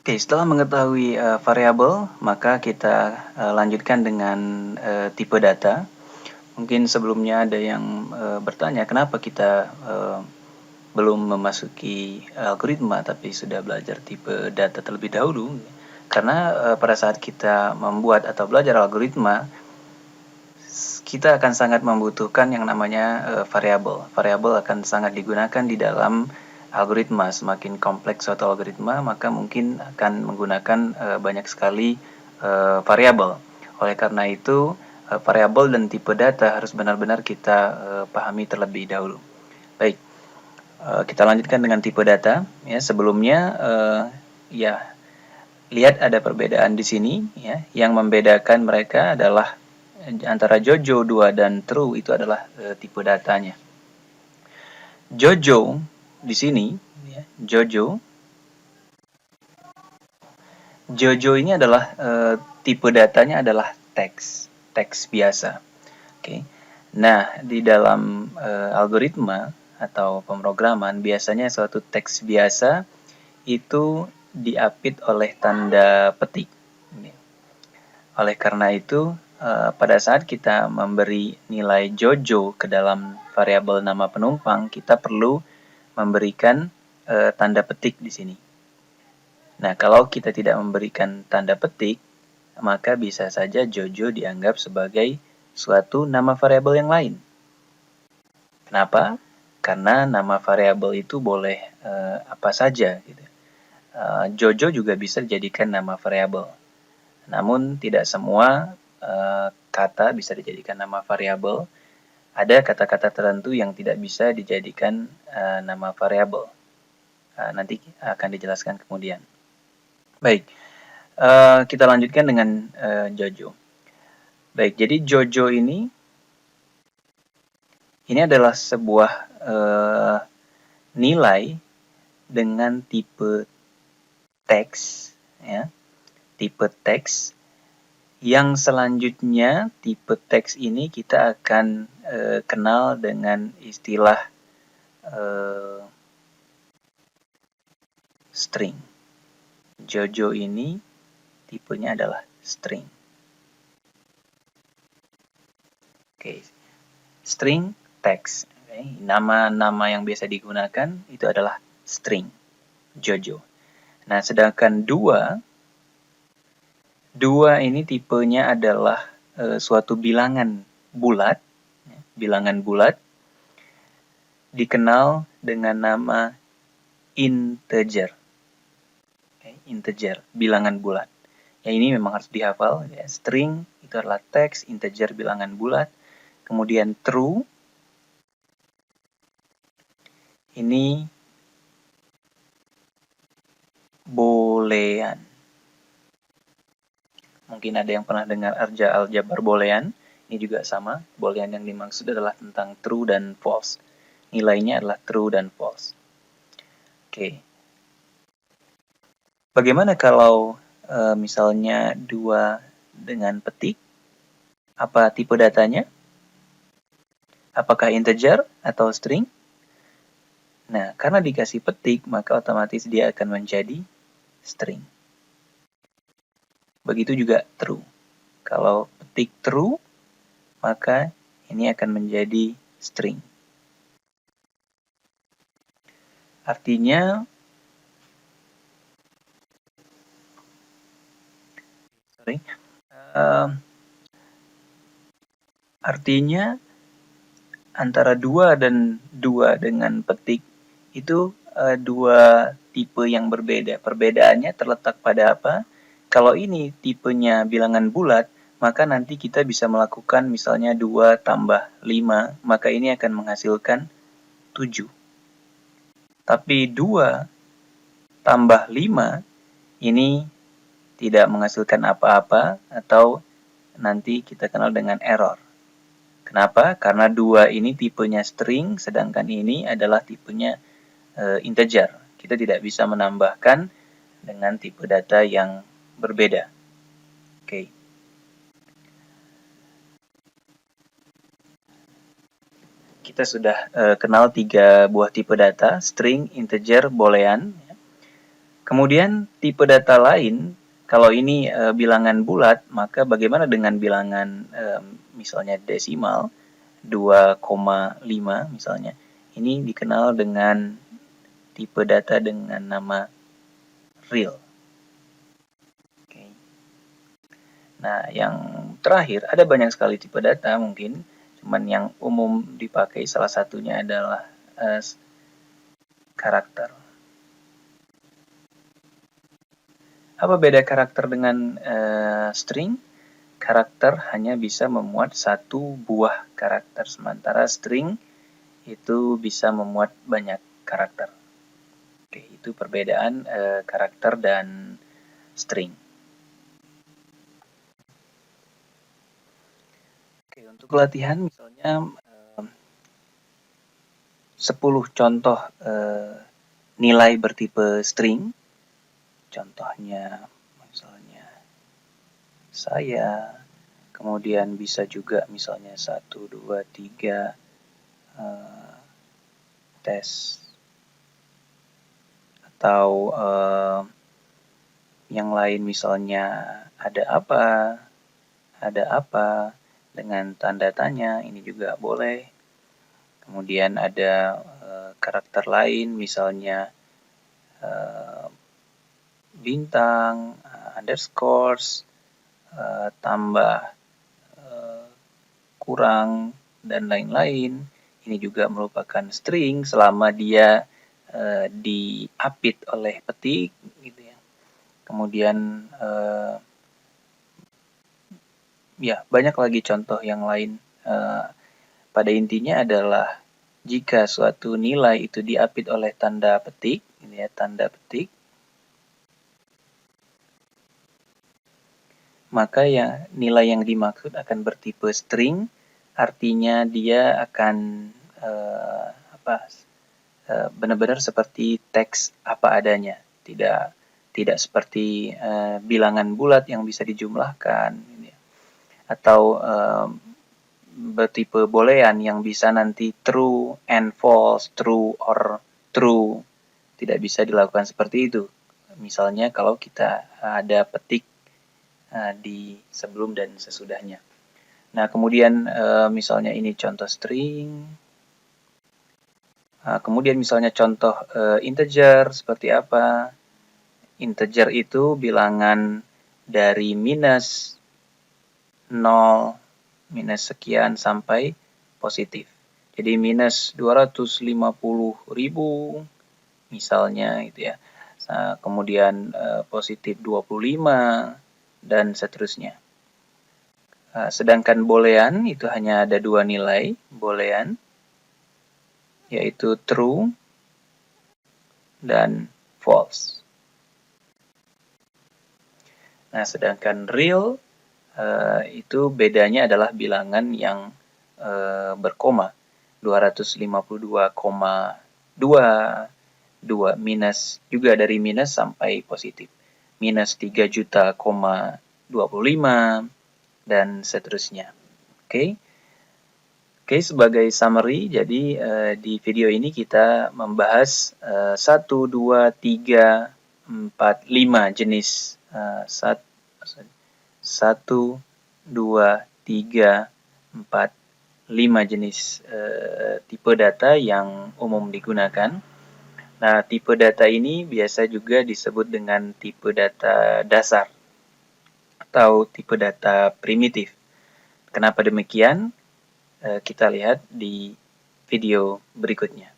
Oke, setelah mengetahui variabel, maka kita lanjutkan dengan tipe data. Mungkin sebelumnya ada yang bertanya kenapa kita belum memasuki algoritma tapi sudah belajar tipe data terlebih dahulu. Karena pada saat kita membuat atau belajar algoritma, kita akan sangat membutuhkan yang namanya variabel. Variabel akan sangat digunakan di dalam algoritma. Semakin kompleks suatu algoritma, maka mungkin akan menggunakan banyak sekali variabel. Oleh karena itu, variabel dan tipe data harus benar-benar kita pahami terlebih dahulu. Baik, kita lanjutkan dengan tipe data. Ya, sebelumnya ya lihat ada perbedaan di sini. Ya, yang membedakan mereka adalah antara Jojo 2 dan True itu adalah tipe datanya. Jojo di sini, ya, Jojo ini adalah tipe datanya adalah teks biasa. Oke. Nah, di dalam algoritma atau pemrograman biasanya suatu teks biasa itu diapit oleh tanda petik. Oleh karena itu, pada saat kita memberi nilai Jojo ke dalam variabel nama penumpang, kita perlu memberikan tanda petik di sini. Nah, kalau kita tidak memberikan tanda petik, maka bisa saja Jojo dianggap sebagai suatu nama variabel yang lain. Kenapa? Karena nama variabel itu boleh apa saja. Gitu. Jojo juga bisa dijadikan nama variabel. Namun tidak semua kata bisa dijadikan nama variabel. Ada kata-kata tertentu yang tidak bisa dijadikan nama variabel. Nanti akan dijelaskan kemudian. Baik, kita lanjutkan dengan Jojo. Baik, jadi Jojo ini adalah sebuah nilai dengan tipe teks, ya, tipe teks. Yang selanjutnya tipe teks ini kita akan kenal dengan istilah string. Jojo ini tipenya adalah string. Oke, string teks. Nama-nama yang biasa digunakan itu adalah string, Jojo. Nah, sedangkan dua ini tipenya adalah suatu bilangan bulat, dikenal dengan nama integer. Integer, bilangan bulat. Ya, ini memang harus dihafal. Ya. String itu adalah teks, integer bilangan bulat. Kemudian true, ini boolean. Mungkin ada yang pernah dengar aljabar boolean. Ini juga sama. Boolean yang dimaksud adalah tentang true dan false. Nilainya adalah true dan false. Oke. Bagaimana kalau misalnya 2 dengan petik? Apa tipe datanya? Apakah integer atau string? Nah, karena dikasih petik, maka otomatis dia akan menjadi string. Begitu juga true. Kalau petik true, maka ini akan menjadi string. Artinya, antara 2 dan 2 dengan petik itu 2 tipe yang berbeda. Perbedaannya terletak pada apa? Kalau ini tipenya bilangan bulat, maka nanti kita bisa melakukan misalnya 2 tambah 5, maka ini akan menghasilkan 7. Tapi 2 tambah 5 ini tidak menghasilkan apa-apa atau nanti kita kenal dengan error. Kenapa? Karena 2 ini tipenya string, sedangkan ini adalah tipenya integer. Kita tidak bisa menambahkan dengan tipe data yang berbeda. Oke. Kita sudah kenal 3 buah tipe data, string, integer, boolean. Kemudian tipe data lain, kalau ini bilangan bulat, maka bagaimana dengan bilangan misalnya desimal 2,5 misalnya. Ini dikenal dengan tipe data dengan nama real. Nah, yang terakhir, ada banyak sekali tipe data mungkin, cuman yang umum dipakai salah satunya adalah karakter. Apa beda karakter dengan string? Karakter hanya bisa memuat satu buah karakter, sementara string itu bisa memuat banyak karakter. Oke, itu perbedaan karakter dan string. Oke, untuk latihan misalnya 10 contoh nilai bertipe string. Contohnya misalnya saya, kemudian bisa juga misalnya 1, 2, 3 tes, atau yang lain misalnya ada apa dengan tanda tanya, ini juga boleh. Kemudian ada karakter lain misalnya bintang, underscores, tambah, kurang, dan lain-lain. Ini juga merupakan string selama dia diapit oleh petik, gitu ya. Kemudian ya banyak lagi contoh yang lain. Pada intinya adalah jika suatu nilai itu diapit oleh tanda petik, ini ya, tanda petik, maka ya nilai yang dimaksud akan bertipe string, artinya dia akan benar-benar seperti teks apa adanya, tidak seperti bilangan bulat yang bisa dijumlahkan, gitu ya. Atau bertipe boolean yang bisa nanti true and false, true or true. Tidak bisa dilakukan seperti itu. Misalnya kalau kita ada petik di sebelum dan sesudahnya. Nah, kemudian misalnya ini contoh string. Kemudian misalnya contoh integer seperti apa? Integer itu bilangan dari minus 0, minus sekian sampai positif. Jadi minus 250.000 misalnya gitu ya. Kemudian positif 25 dan seterusnya. Sedangkan boolean itu hanya ada dua nilai boolean, yaitu true dan false. Nah, sedangkan real itu bedanya adalah bilangan yang berkoma, 252,22 minus, juga dari minus sampai positif, minus 3.000.025 dan seterusnya. Oke. Oke, sebagai summary, jadi di video ini kita membahas 1, 2, 3, 4, 5 jenis 1, 2, 3, 4, 5 jenis tipe data yang umum digunakan. Nah, tipe data ini biasa juga disebut dengan tipe data dasar atau tipe data primitif. Kenapa demikian? Kita lihat di video berikutnya.